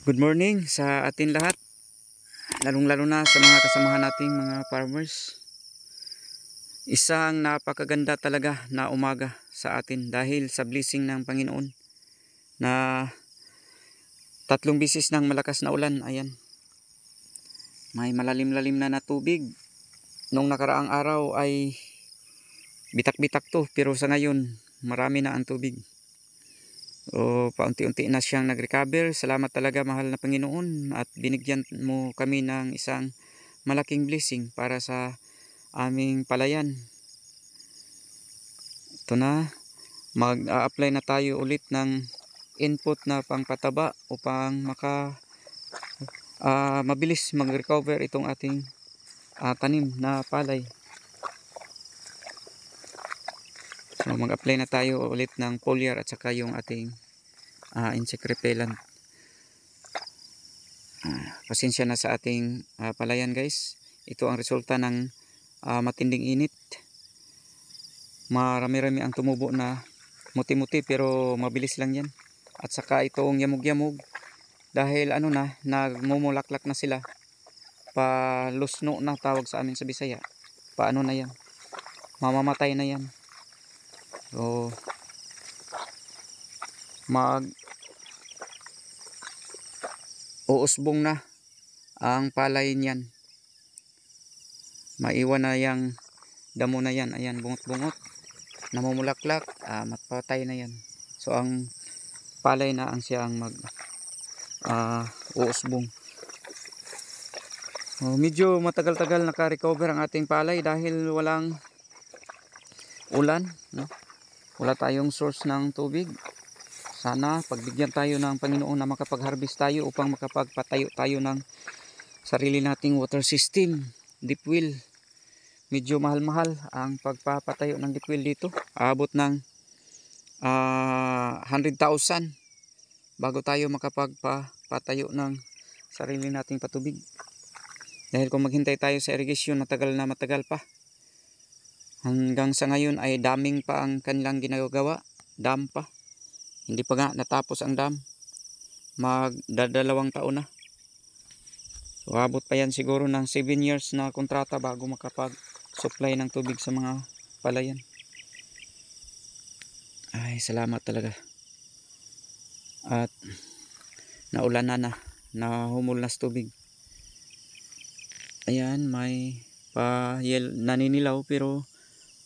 Good morning sa atin lahat, lalong-lalo na sa mga kasamahan nating mga farmers. Isang napakaganda talaga na umaga sa atin dahil sa blessing ng Panginoon na 3 bisis ng malakas na ulan. Ayan, may malalim-lalim na tubig. Nung nakaraang araw ay bitak-bitak to, pero sa ngayon marami na ang tubig. O paunti-unti na siyang nag-recover. Salamat talaga, mahal na Panginoon, at binigyan mo kami ng isang malaking blessing para sa aming palayan. Ito na, mag-a-apply na tayo ulit ng input na pangpataba upang mabilis mag-recover itong ating tanim na palay. So mag-apply na tayo ulit ng foliar at saka yung ating insect repellent. Pasensya na sa ating palayan guys. Ito ang resulta ng matinding init. Marami-rami ang tumubo na muti-muti, pero mabilis lang yan. At saka itong yamog-yamog, dahil nagmumulaklak na sila. Palusno na tawag sa amin sa Bisaya. Paano na yan? Mamamatay na yan. So uusbong na ang palay niyan. Maiwan na yang damo na yan. Ayan, bungot-bungot, namumulaklak, mapatay na yan. So ang palay na ang siyang uusbong. Medyo matagal-tagal naka-recover ang ating palay dahil walang ulan, no? Wala tayong source ng tubig. Sana pagbigyan tayo ng Panginoon na makapag-harvest tayo upang makapagpatayo tayo ng sarili nating water system, deep well. Medyo mahal-mahal ang pagpapatayo ng deep well dito. Aabot ng 100,000 bago tayo makapagpatayo ng sarili nating patubig. Dahil kung maghintay tayo sa irrigation, matagal pa. Hanggang sa ngayon ay daming pa ang kanilang ginagawa. Dam pa. Hindi pa nga natapos ang dam. Magdadalawang taon na. So abot pa yan siguro ng 7 years na kontrata bago makapag-supply ng tubig sa mga palayan. Ay, salamat talaga. At naulan na nahumul na sa tubig. Ayan, may naninilaw, pero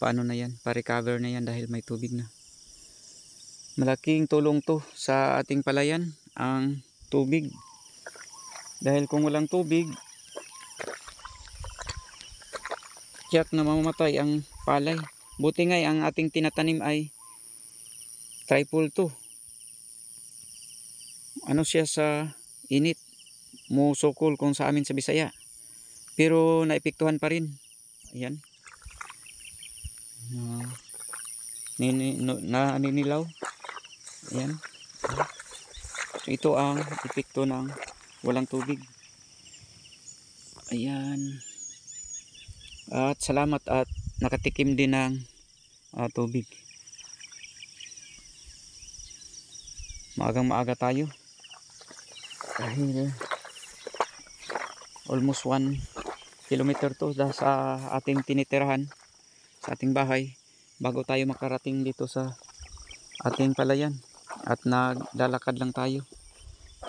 paano na yan? Pa-recover na yan dahil may tubig na. Malaking tulong to sa ating palayan ang tubig. Dahil kung walang tubig, tiyak na mamamatay ang palay. Buti nga ang ating tinatanim ay triple to. Ano siya sa init? Musukol kung sa amin sa Bisaya. Pero naepektuhan pa rin. Ayan. Naninilaw. Ayan. So ito ang epekto ng walang tubig. Ayan. At salamat at nakatikim din ng tubig. Maagang-maaga tayo. Dahil almost 1 kilometer to sa ating tinitirahan, sa ating bahay, bago tayo makarating dito sa ating palayan. At naglalakad lang tayo.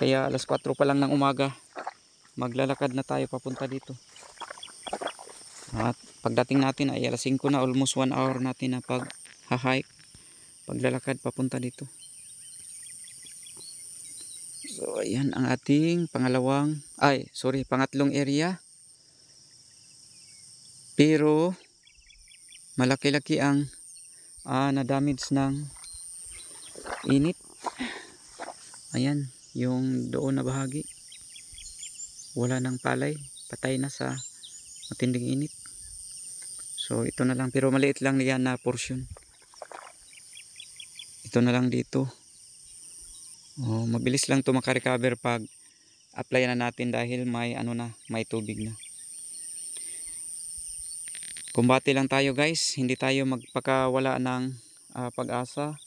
Kaya alas 4 pa lang ng umaga, maglalakad na tayo papunta dito. At pagdating natin ay alas 5 na, almost 1 hour natin na pag-hike, paglalakad papunta dito. So ayan ang ating pangatlong area. Pero malaki-laki ang na-damage ng init. Ayan, yung doon na bahagi, wala ng palay, patay na sa matinding init. So ito na lang, pero maliit lang yan na portion. Ito na lang dito. Mabilis lang to makarecover pag apply na natin dahil may tubig na. Kumbati lang tayo guys, hindi tayo magpakawala ng pag-asa.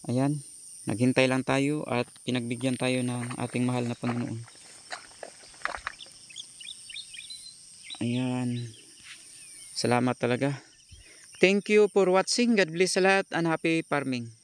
Ayan, Naghintay lang tayo at pinagbigyan tayo ng ating mahal na Panginoon. Ayan. Salamat talaga. Thank you for watching. God bless sa lahat and happy farming.